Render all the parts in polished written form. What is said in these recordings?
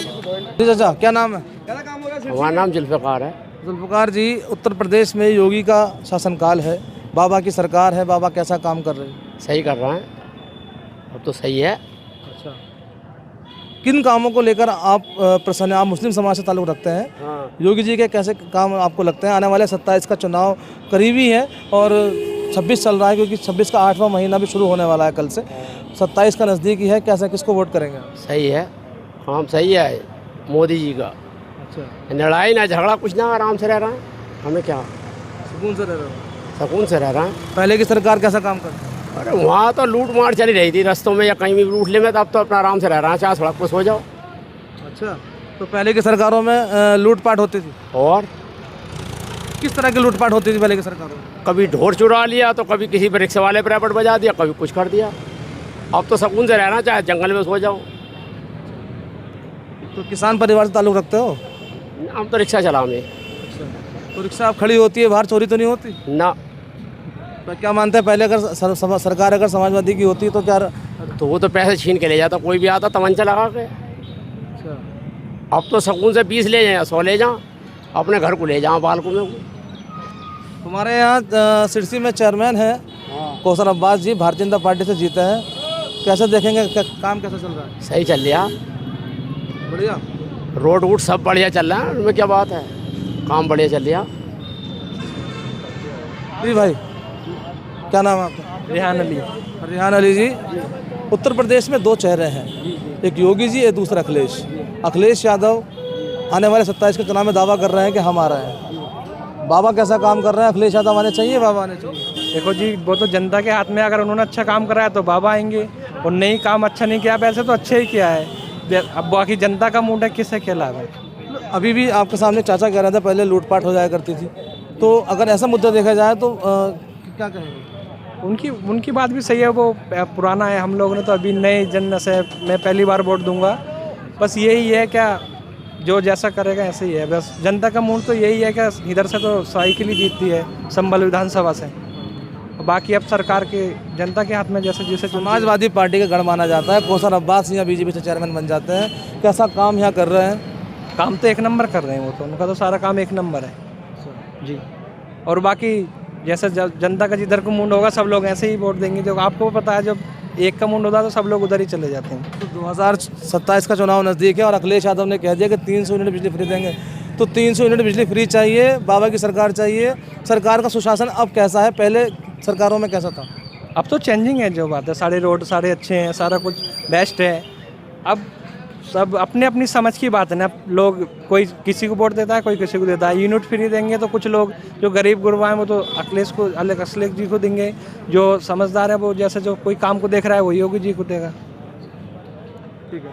चाचा क्या नाम है? हमारा नाम जुल्फ़िकार है। जुल्फ़िकार जी, उत्तर प्रदेश में योगी का शासनकाल है, बाबा की सरकार है, बाबा कैसा काम कर रहे हैं? सही कर रहे हैं, अब तो सही है। अच्छा, किन कामों को लेकर आप प्रसन्न हैं? आप मुस्लिम समाज से ताल्लुक़ रखते हैं। हाँ। योगी जी के कैसे काम आपको लगते हैं? आने वाले 27 का चुनाव करीबी है और 26 चल रहा है, क्योंकि 26 का 8वां महीना भी शुरू होने वाला है कल से। 27 का नज़दीकी है, कैसे किसको वोट करेंगे? सही है, काम सही है मोदी जी का। अच्छा, लड़ाई ना झगड़ा कुछ ना, आराम से रह रहे हैं। हमें क्या, सुकून से रह रहे हो? सुकून से रह रहे हैं। पहले की सरकार कैसा काम करती है? अरे वहाँ तो लूट मार चली रही थी रस्तों में या कहीं भी लूट ले में, तब तो अपना आराम से रह रहे हैं, चाहे सड़क पर सो जाओ। अच्छा, तो पहले की सरकारों में लूटपाट होती थी? और किस तरह की लूटपाट होती थी पहले की सरकारों में? कभी ढोर चुरा लिया तो कभी किसी पर रिक्शे वाले पर रैपट बजा दिया, कभी कुछ कर दिया। अब तो सुकून से रहना, चाहे जंगल में सो जाओ। तो किसान परिवार से ताल्लुक़ रखते हो? हम तो रिक्शा चला में। अच्छा, तो रिक्शा आप खड़ी होती है, बाहर चोरी तो नहीं होती? ना, तो क्या मानते हैं, पहले अगर सरकार अगर समाजवादी की होती तो क्या? तो वो तो पैसे छीन के ले जाता, कोई भी आता तमंचा लगा के। अच्छा, अब तो सुकून से 20 ले जाए, 100 ले जाओ, अपने घर को ले जाओ बालकों में। हमारे यहाँ सिरसी में चेयरमैन है कौसर अब्बास जी, भारतीय जनता पार्टी से जीते हैं। कैसे देखेंगे, काम कैसा चल रहा है? सही चल रहा, बढ़िया। रोड वोड सब बढ़िया चल रहा है, उनमें क्या बात है, काम बढ़िया चल रहा। जी भाई, क्या नाम है आपका? रेहान अली। रेहान अली जी, उत्तर प्रदेश में दो चेहरे हैं, एक योगी जी, एक दूसरा अखिलेश। अखिलेश यादव आने वाले 27 के चुनाव में दावा कर रहे हैं कि हम आ रहे हैं। बाबा कैसा काम कर रहे हैं? अखिलेश यादव आने चाहिए, बाबा आने चाहिए? देखो जी, वो तो जनता के हाथ में, अगर उन्होंने अच्छा काम कराया तो बाबा आएंगे, और नहीं काम अच्छा नहीं किया, वैसे तो अच्छा ही किया है। अब बाकी जनता का मूड है, किससे क्या लाभ है? अभी भी आपके सामने चाचा कह रहे थे पहले लूटपाट हो जाया करती थी, तो अगर ऐसा मुद्दा देखा जाए तो क्या कहेंगे? उनकी बात भी सही है, वो पुराना है, हम लोगों ने तो अभी नए जन से मैं पहली बार वोट दूंगा। बस यही है, क्या जो जैसा करेगा ऐसे ही है। बस जनता का मूड तो यही है कि इधर से तो साइकिल ही जीतती है संभल विधानसभा से, बाकी अब सरकार के जनता के हाथ में जैसे जैसे। समाजवादी पार्टी का गढ़ माना जाता है, कौसर अब्बास यहाँ बीजेपी से चेयरमैन बन जाते हैं, कैसा काम यहाँ कर रहे हैं? काम तो एक नंबर कर रहे हैं, वो तो उनका तो सारा काम एक नंबर है जी। और बाकी जैसे जनता का जिधर को मूड होगा सब लोग ऐसे ही वोट देंगे। जो आपको पता है, जब एक का मूड होता है तो सब लोग उधर ही चले जाते हैं। तो 2027 का चुनाव नज़दीक है और अखिलेश यादव ने कह दिया कि 300 यूनिट बिजली फ्री देंगे, तो 300 यूनिट बिजली फ्री चाहिए, बाबा की सरकार चाहिए। सरकार का सुशासन अब कैसा है, पहले सरकारों में कैसा था? अब तो चेंजिंग है, जो बात है, सारे रोड सारे अच्छे हैं, सारा कुछ बेस्ट है। अब सब अपने अपनी समझ की बात है ना, लोग कोई किसी को वोट देता है, कोई किसी को देता है। यूनिट फ्री देंगे तो कुछ लोग जो गरीब गुरबा हैं वो तो अखिलेश जी को देंगे, जो समझदार है वो जैसे जो कोई काम को देख रहा है वो योगी जी को देगा। ठीक है,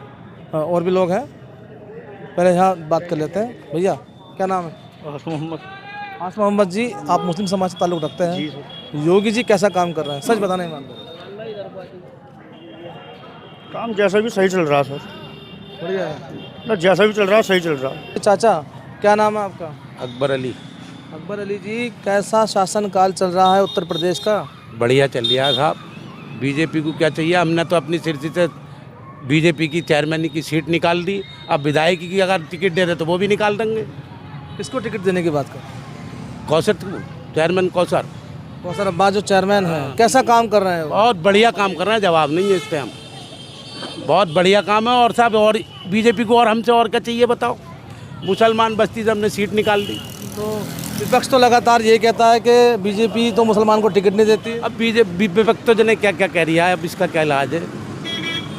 हाँ, और भी लोग हैं, पहले यहाँ बात कर लेते हैं। भैया क्या नाम है? आस मोहम्मद जी, आप मुस्लिम समाज से ताल्लुक़ रखते हैं। योगी जी कैसा काम कर रहे हैं, सच बताना ही मानते? काम जैसा भी सही चल रहा सर, बढ़िया है ना, जैसा भी चल रहा सही चल रहा। चाचा क्या नाम है आपका? अकबर अली। अकबर अली जी, कैसा शासनकाल चल रहा है उत्तर प्रदेश का? बढ़िया चल रहा है साहब, बीजेपी को क्या चाहिए, हमने तो अपनी सिरसी से बीजेपी की चेयरमैन की सीट निकाल दी, अब विधायकी की अगर टिकट दे दे तो वो भी निकाल देंगे। किसको टिकट देने की बात कर? कौसर चेयरमैन कौसर अब्बास जो चेयरमैन है, कैसा काम कर रहे हैं वो? बहुत बढ़िया काम कर रहे हैं, जवाब नहीं है इस पर हम, बहुत बढ़िया काम है। और साहब और बीजेपी को और हमसे और क्या चाहिए बताओ, मुसलमान बस्ती से हमने सीट निकाल दी। तो विपक्ष तो लगातार ये कहता है कि बीजेपी तो मुसलमान को टिकट नहीं देती। अब बीजेपी विपक्ष तो जने क्या क्या कह रही है, अब इसका क्या इलाज है?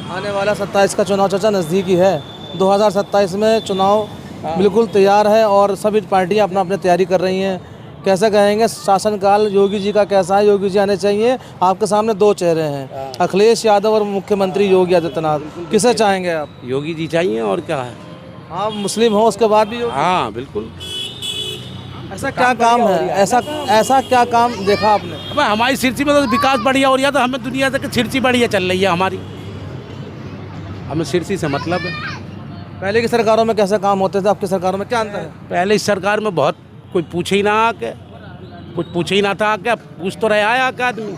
आने वाला 27 का चुनाव चाचा नज़दीकी है, 2027 में चुनाव बिल्कुल तैयार है और सभी पार्टियां अपना अपनी तैयारी कर रही हैं। कैसे कहेंगे शासनकाल योगी जी का कैसा है? योगी जी आने चाहिए। आपके सामने दो चेहरे हैं, अखिलेश यादव और मुख्यमंत्री योगी आदित्यनाथ, किसे चाहेंगे आप? योगी जी चाहिए, और क्या है। आप मुस्लिम हो उसके बाद भी योगी? हाँ बिल्कुल। ऐसा क्या काम है, ऐसा क्या काम देखा आपने? अब हमारी सिरसी में तो विकास बढ़िया हो रहा है, तो हमें दुनिया से सिरसी बढ़िया चल रही है हमारी, हमें सिरसी से मतलब है। पहले की सरकारों में कैसे काम होते थे, आपकी सरकारों में क्या अंतर है? पहले इस सरकार में बहुत कोई पूछे ही ना आके, कुछ पूछे ही ना था आके, अब पूछ तो रहा है आके आदमी,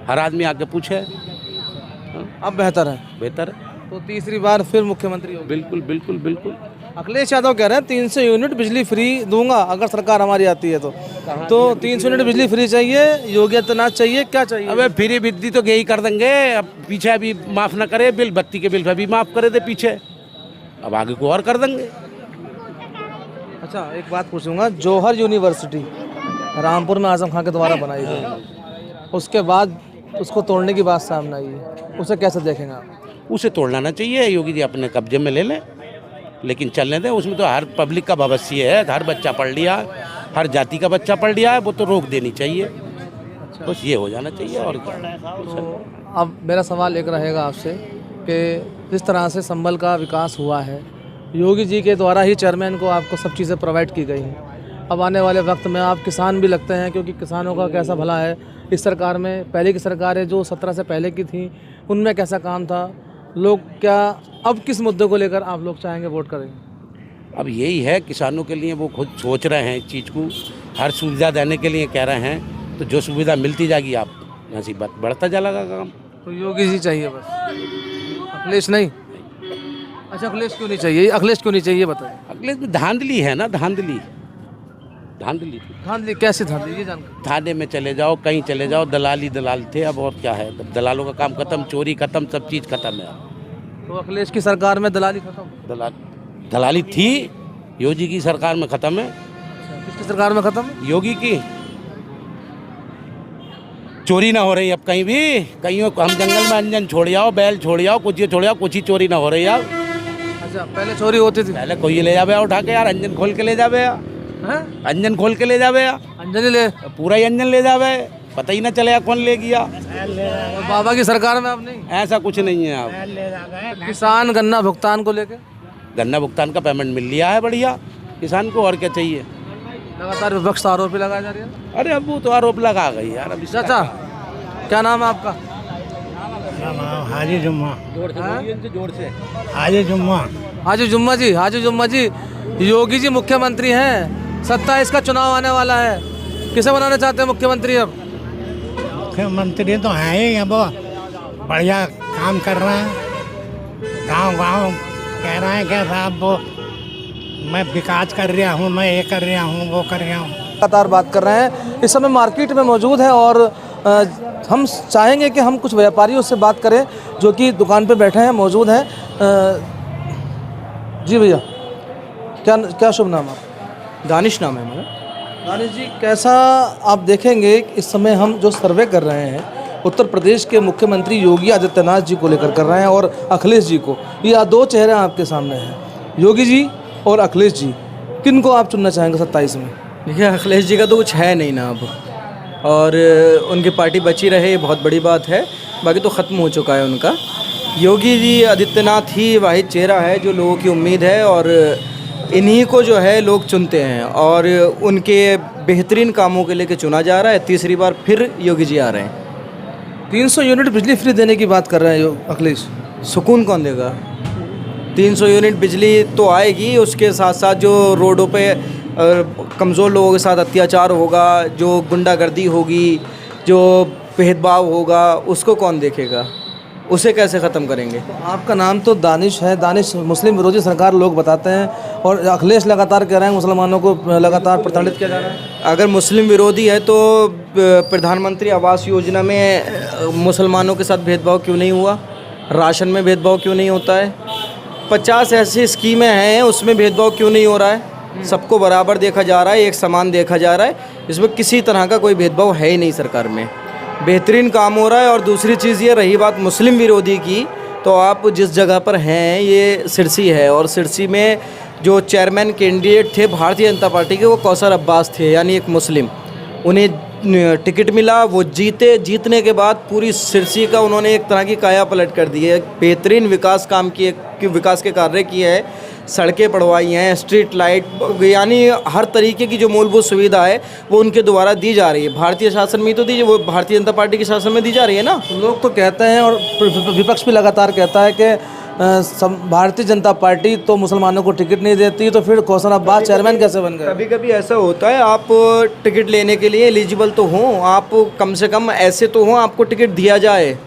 हर आदमी आके पूछे। अब बेहतर है? बेहतर है। तो तीसरी बार फिर मुख्यमंत्री होगी। बिल्कुल बिल्कुल बिल्कुल। अखिलेश यादव कह रहे हैं 300 यूनिट बिजली फ्री दूंगा अगर सरकार हमारी आती है तो 300 यूनिट बिजली फ्री चाहिए, योगी आदित्यनाथ चाहिए, क्या चाहिए? अबे फ्री बिजली तो यही कर देंगे, अब पीछे अभी माफ़ ना करे बिल, बत्ती के बिल पर भी माफ़ करे थे पीछे, अब आगे को और कर देंगे। अच्छा एक बात पूछूंगा, जौहर यूनिवर्सिटी रामपुर में आजम खान के द्वारा बनाई गई, उसके बाद उसको तोड़ने की बात सामने आई है, उसे कैसे देखेंगे आप? उसे तोड़ना ना चाहिए, योगी जी अपने कब्जे में ले लें, लेकिन चलने दें। उसमें तो हर पब्लिक का भविष्य है, हर बच्चा पढ़ लिया, हर जाति का बच्चा पढ़ लिया है, वो तो रोक देनी चाहिए, बस ये हो जाना चाहिए और क्या। तो अब मेरा सवाल एक रहेगा आपसे कि जिस तरह से संभल का विकास हुआ है, योगी जी के द्वारा ही चेयरमैन को आपको सब चीज़ें प्रोवाइड की गई हैं, अब आने वाले वक्त में आप किसान भी लगते हैं, क्योंकि किसानों का कैसा भला है इस सरकार में, पहले की सरकारें जो 17 से पहले की थी उनमें कैसा काम था, लोग क्या अब किस मुद्दे को लेकर आप लोग चाहेंगे वोट करेंगे? अब यही है, किसानों के लिए वो खुद सोच रहे हैं इस चीज़ को, हर सुविधा देने के लिए कह रहे हैं, तो जो सुविधा मिलती जाएगी आप यहाँ से बढ़ता जाएगा काम। तो योगी जी चाहिए बस, अखिलेश नहीं? अच्छा अखिलेश क्यों नहीं चाहिए, अखिलेश क्यों नहीं चाहिए बताइए? अखिलेश में धांधली है ना, धांधली धांधली धांधली कैसे धांधली ये जानकर? थाने में चले जाओ, कहीं चले जाओ, दलाली दलाल थे, अब और क्या है, अब दलालों का काम खत्म, चोरी खत्म, सब चीज़ खत्म है अब। तो अखिलेश की सरकार में दलाली खत्म? दलाली थी, योगी की सरकार में खत्म है। किसकी सरकार में खत्म? योगी की। चोरी ना हो रही अब कहीं भी, कहीं हम जंगल में अंजन छोड़ आओ, बैल छोड़ आओ, कुछ ये छोड़ आओ, कुछ ही चोरी ना हो रही अब। अच्छा पहले चोरी होती थी? पहले कोई ले जावे उठा के यार, अंजन खोल के ले जावे यार, अंजन खोल के ले जावे यार, अंजनी ले पूरा ही अंजन ले जावे, पता ही ना चले कौन ले गया। और बाबा की सरकार में अब नहीं, ऐसा कुछ नहीं है अब। किसान गन्ना भुगतान को लेकर? गन्ना भुगतान का पेमेंट मिल लिया है बढ़िया किसान को, और क्या चाहिए। लगातार विपक्ष आरोप लगाया जा रही है। अरे अब वो तो आरोप लगा गई यार। अब चाचा क्या नाम है आपका? हाजी जुम्मा। जोर से हाजी जुम्मा। हाजी जुम्मा जी, हाजी जुम्मा जी, योगी जी मुख्यमंत्री हैं, 27 का चुनाव आने वाला है, किसे बनाना चाहते हैं मुख्यमंत्री? अब मुख्यमंत्री तो हैं ही, अब बढ़िया काम कर रहे हैं, गांव गांव कह रहे हैं कि साहब वो मैं विकास कर रहा हूँ, मैं ये कर रहा हूँ, वो कर रहा हूँ। लगातार बात कर रहे हैं, इस समय मार्केट में मौजूद है और हम चाहेंगे कि हम कुछ व्यापारियों से बात करें जो कि दुकान पे बैठे हैं, मौजूद हैं। जी भैया क्या क्या शुभ नाम आप? दानिश नाम है हमारा। दानिश जी कैसा आप देखेंगे इस समय हम जो सर्वे कर रहे हैं उत्तर प्रदेश के मुख्यमंत्री योगी आदित्यनाथ जी को लेकर कर रहे हैं और अखिलेश जी को, ये दो चेहरे आपके सामने हैं, योगी जी और अखिलेश जी, किन को आप चुनना चाहेंगे 27 में? देखिए अखिलेश जी का तो कुछ है नहीं ना अब, और उनकी पार्टी बची रहे बहुत बड़ी बात है, बाकी तो ख़त्म हो चुका है उनका। योगी जी आदित्यनाथ ही वाहिद चेहरा है जो लोगों की उम्मीद है, और इन्हीं को जो है लोग चुनते हैं और उनके बेहतरीन कामों के लेके चुना जा रहा है। तीसरी बार फिर योगी जी आ रहे हैं। 300 यूनिट बिजली फ्री देने की बात कर रहे हैं अखिलेश, सुकून कौन देगा? 300 यूनिट बिजली तो आएगी, उसके साथ साथ जो रोडों पे कमज़ोर लोगों के साथ अत्याचार होगा, जो गुंडागर्दी होगी, जो भेदभाव होगा, उसको कौन देखेगा? उसे कैसे ख़त्म करेंगे? आपका नाम तो दानिश है, दानिश मुस्लिम विरोधी सरकार लोग बताते हैं और अखिलेश लगातार कह रहे हैं मुसलमानों को लगातार प्रताड़ित किया जा रहा है। अगर मुस्लिम विरोधी है तो प्रधानमंत्री आवास योजना में मुसलमानों के साथ भेदभाव क्यों नहीं हुआ? राशन में भेदभाव क्यों नहीं होता है? 50 ऐसी स्कीमें हैं उसमें भेदभाव क्यों नहीं हो रहा है? सबको बराबर देखा जा रहा है, एक समान देखा जा रहा है, इसमें किसी तरह का कोई भेदभाव है ही नहीं सरकार में, बेहतरीन काम हो रहा है। और दूसरी चीज़ ये रही बात मुस्लिम विरोधी की, तो आप जिस जगह पर हैं ये सिरसी है, और सिरसी में जो चेयरमैन कैंडिडेट थे भारतीय जनता पार्टी के वो कौसर अब्बास थे, यानी एक मुस्लिम, उन्हें टिकट मिला, वो जीते, जीतने के बाद पूरी सिरसी का उन्होंने एक तरह की काया पलट कर दी है, बेहतरीन विकास काम किए, विकास के कार्य किए हैं, सड़कें बढ़वाई हैं, स्ट्रीट लाइट, यानी हर तरीके की जो मूलभूत सुविधा है वो उनके द्वारा दी जा रही है। भारतीय शासन में तो दी, वो भारतीय जनता पार्टी के शासन में दी जा रही है ना। लोग तो कहते हैं और विपक्ष भी लगातार कहता है कि भारतीय जनता पार्टी तो मुसलमानों को टिकट नहीं देती, तो फिर कौसर अब्बास चेयरमैन कैसे बन गए? कभी कभी ऐसा होता है, आप टिकट लेने के लिए एलिजिबल तो हों, आप कम से कम ऐसे तो हों आपको टिकट दिया जाए,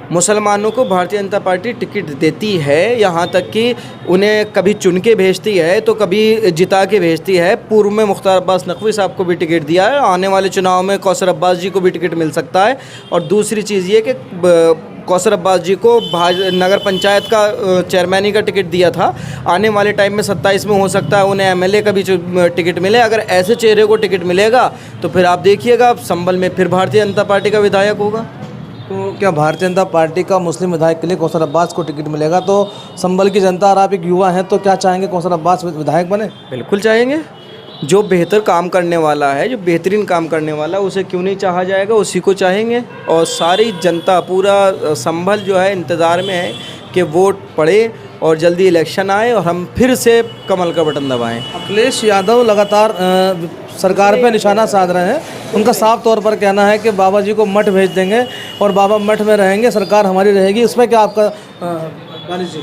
मुसलमानों को भारतीय जनता पार्टी टिकट देती है, यहाँ तक कि उन्हें कभी चुन के भेजती है तो कभी जिता के भेजती है। पूर्व में मुख्तार अब्बास नकवी साहब को भी टिकट दिया है, आने वाले चुनाव में कौसर अब्बास जी को भी टिकट मिल सकता है। और दूसरी चीज़ ये कि कौसर अब्बास जी को नगर पंचायत का चेयरमैनी का टिकट दिया था, आने वाले टाइम में 27 में हो सकता है उन्हें एमएलए का भी टिकट मिले। अगर ऐसे चेहरे को टिकट मिलेगा तो फिर आप देखिएगा संभल में फिर भारतीय जनता पार्टी का विधायक होगा। तो क्या भारतीय जनता पार्टी का मुस्लिम विधायक के लिए कौसर अब्बास को टिकट मिलेगा तो संभल की जनता, और आप एक युवा हैं, तो क्या चाहेंगे कौसर अब्बास विधायक बने? बिल्कुल चाहेंगे। जो बेहतर काम करने वाला है, जो बेहतरीन काम करने वाला है, उसे क्यों नहीं चाहा जाएगा, उसी को चाहेंगे। और सारी जनता, पूरा संभल जो है इंतज़ार में है कि वोट पड़े और जल्दी इलेक्शन आए और हम फिर से कमल का बटन दबाएं। अखिलेश यादव लगातार सरकार पे निशाना साध रहे हैं। उनका साफ तौर पर कहना है कि बाबा जी को मठ भेज देंगे और बाबा मठ में रहेंगे, सरकार हमारी रहेगी। इसमें क्या आपका दानिश जी?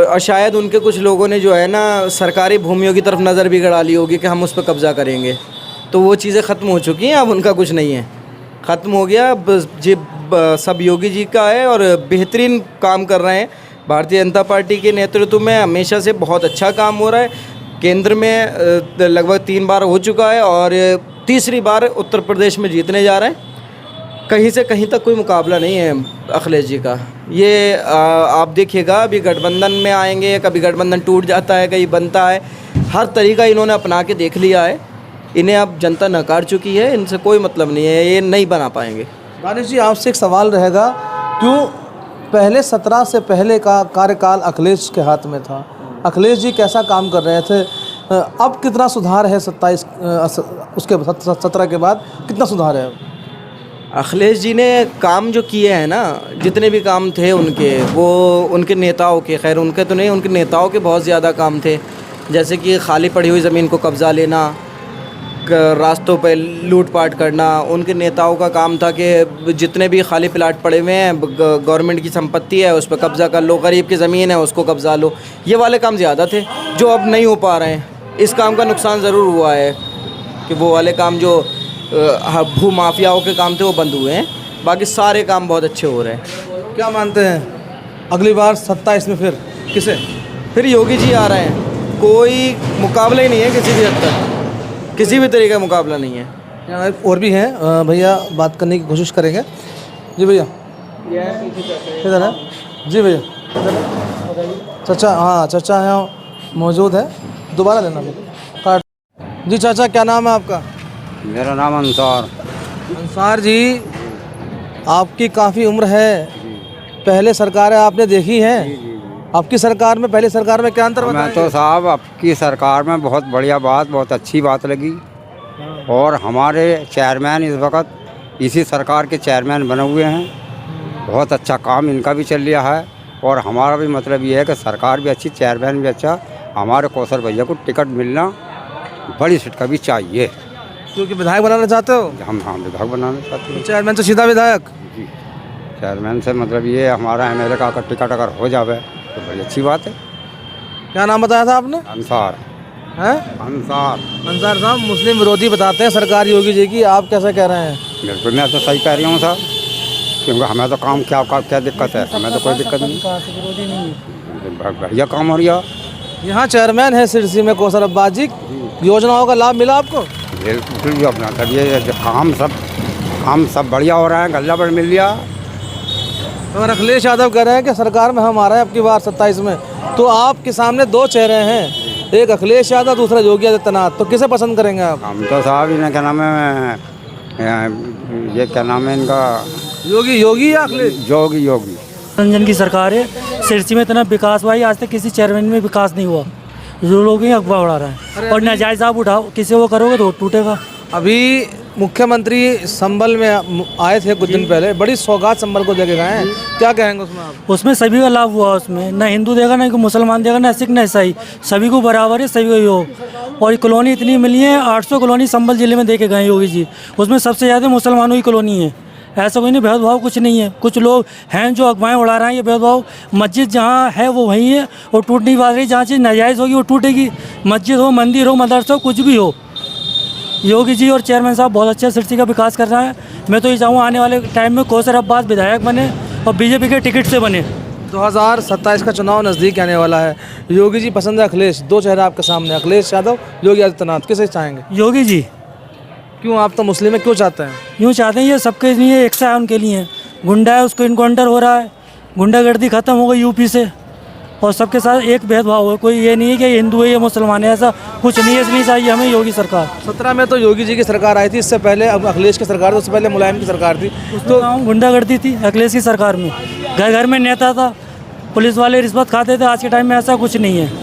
और शायद उनके कुछ लोगों ने जो है ना सरकारी भूमियों की तरफ नज़र भी गड़ा ली होगी कि हम उस पर कब्ज़ा करेंगे, तो वो चीज़ें ख़त्म हो चुकी हैं। अब उनका कुछ नहीं है, ख़त्म हो गया। सब योगी जी का है और बेहतरीन काम कर रहे हैं। भारतीय जनता पार्टी के नेतृत्व में हमेशा से बहुत अच्छा काम हो रहा है। केंद्र में लगभग 3 बार हो चुका है और तीसरी बार उत्तर प्रदेश में जीतने जा रहे हैं। कहीं से कहीं तक कोई मुकाबला नहीं है अखिलेश जी का। ये आप देखिएगा, अभी गठबंधन में आएंगे, कभी गठबंधन टूट जाता है, कहीं बनता है। हर तरीका इन्होंने अपना के देख लिया है। इन्हें अब जनता नकार चुकी है, इनसे कोई मतलब नहीं है, ये नहीं बना पाएंगे। दानिश जी, आपसे एक सवाल रहेगा, क्यों पहले 17 से पहले का कार्यकाल अखिलेश के हाथ में था? अखिलेश जी कैसा काम कर रहे थे? अब कितना सुधार है 27 उसके 17 के बाद कितना सुधार है? अखिलेश जी ने काम जो किए हैं ना, जितने भी काम थे उनके, वो उनके नेताओं के, खैर उनके तो नहीं, उनके नेताओं के बहुत ज़्यादा काम थे। जैसे कि खाली पड़ी हुई ज़मीन को कब्ज़ा लेना, रास्तों पे लूटपाट करना। उनके नेताओं का काम था कि जितने भी खाली प्लाट पड़े हुए हैं, गवर्नमेंट की संपत्ति है, उस पर कब्ज़ा कर लो, गरीब की ज़मीन है उसको कब्ज़ा लो। ये वाले काम ज़्यादा थे जो अब नहीं हो पा रहे हैं। इस काम का नुकसान ज़रूर हुआ है कि वो वाले काम जो भू माफियाओं के काम थे वो बंद हुए हैं, बाकी सारे काम बहुत अच्छे हो रहे हैं। क्या मानते हैं अगली बार 27 में फिर किसे? फिर योगी जी आ रहे हैं। कोई मुकाबला ही नहीं है किसी भी हद तक, किसी भी तरीके का मुकाबला नहीं है। यहाँ एक और भी हैं भैया, बात करने की कोशिश करेंगे। जी भैया, इधर है जी भैया, चाचा। हाँ, चाचा यहाँ मौजूद है, दोबारा लेना फिर कार्ड। जी चाचा, क्या नाम है आपका? मेरा नाम अंसार। अंसार जी, आपकी काफ़ी उम्र है, पहले सरकारें आपने देखी हैं। आपकी सरकार में, पहले सरकार में क्या अंतर बताएंगे? मैं तो साहब आपकी सरकार में बहुत बढ़िया बात, बहुत अच्छी बात लगी। और हमारे चेयरमैन इस वक्त इसी सरकार के चेयरमैन बने हुए हैं। बहुत अच्छा काम इनका भी चल रहा है। और हमारा भी मतलब ये है कि सरकार भी अच्छी, चेयरमैन भी अच्छा। हमारे कौसर भैया को टिकट मिलना बड़ी सीट का भी चाहिए। क्योंकि विधायक बनाना चाहते हो? हम विधायक बनाना चाहते हैं। चेयरमैन से सीधा विधायक? जी, चेयरमैन से मतलब ये हमारा एमएलए का टिकट अगर हो जावे तो बड़ी अच्छी बात है। क्या नाम बताया था आपने? अंसार हैं? अंसार। अंसार साहब, मुस्लिम विरोधी बताते हैं सरकार योगी जी की, आप कैसे कह रहे हैं? बिल्कुल, मैं तो सही कह रही हूँ साहब, क्योंकि हमें तो काम क्या दिक्कत है? हमें तो कोई दिक्कत नहीं, बढ़िया काम हो रहा। यहाँ चेयरमैन है सिरसी में कौसर अब्बास जी, योजनाओं का लाभ मिला आपको? बिल्कुल भी अपना तब ये काम सब बढ़िया हो रहा है, गल्ला पर मिल गया। तो अखिलेश यादव कह रहे हैं कि सरकार में हम आ रहे हैं अब की बार 27 में, तो आपके सामने 2 चेहरे हैं, एक अखिलेश यादव, दूसरा योगी आदित्यनाथ, तो किसे पसंद करेंगे आप? हम तो साहब इन्हें क्या नाम है, ये क्या नाम है इनका, योगी या अखिलेश? योगी। रंजन की सरकार है, सिरसी में इतना विकास हुआ है, आज तक किसी चेयरमैन में विकास नहीं हुआ। जो लोग ही अखबार उड़ा रहे हैं और नाजायज आप उठाओ, किसी वो करोगे तो टूटेगा। अभी मुख्यमंत्री संभल में आए थे कुछ दिन पहले, बड़ी सौगात संभल को देके गए हैं, क्या कहेंगे उसमें आप? उसमें सभी का लाभ हुआ, उसमें ना हिंदू देगा, ना मुसलमान देगा, ना सिख, ना ईसाई, सभी को बराबर है, सभी को योग। और कॉलोनी इतनी मिली है, 800 कॉलोनी संभल जिले में देके गए योगी जी, उसमें सबसे ज़्यादा मुसलमानों की कॉलोनी है। ऐसा कोई नहीं, भेदभाव कुछ नहीं है। कुछ लोग हैं जो अफवाहें उड़ा रहे हैं, ये भेदभाव। मस्जिद जहाँ है वो वहीं है और टूट नहीं पा रही। जहाँ चीज़ नाजायज़ होगी वो टूटेगी, मस्जिद हो, मंदिर हो, मदरसा हो, कुछ भी हो। योगी जी और चेयरमैन साहब बहुत अच्छा सिरसी का विकास कर रहे हैं। मैं तो ये चाहूँ आने वाले टाइम में कौसर अब्बास विधायक बने और बीजेपी के टिकट से बने। 2027 का चुनाव नज़दीक आने वाला है। योगी जी पसंद है अखिलेश, दो चेहरा आपके सामने, अखिलेश यादव, योगी आदित्यनाथ, किसे चाहेंगे? योगी जी। क्यों, आप तो मुस्लिम है, क्यों चाहते हैं? यूँ चाहते हैं, ये सबके लिए एक सा है, उनके लिए गुंडा है, उसको इनकाउंटर हो रहा है, गुंडागर्दी खत्म हो गई यूपी से, और सबके साथ एक भेदभाव है, कोई ये नहीं है कि ये हिंदू है ये मुसलमान है, ऐसा कुछ नहीं है। इसलिए चाहिए हमें योगी सरकार। 17 में तो योगी जी की सरकार आई थी, इससे पहले अब अखिलेश की सरकार थी, उससे पहले मुलायम की सरकार थी। तो गुंडागर्दी थी अखिलेश की सरकार में, घर घर में नेता था, पुलिस वाले रिश्वत खाते थे। आज के टाइम में ऐसा कुछ नहीं है।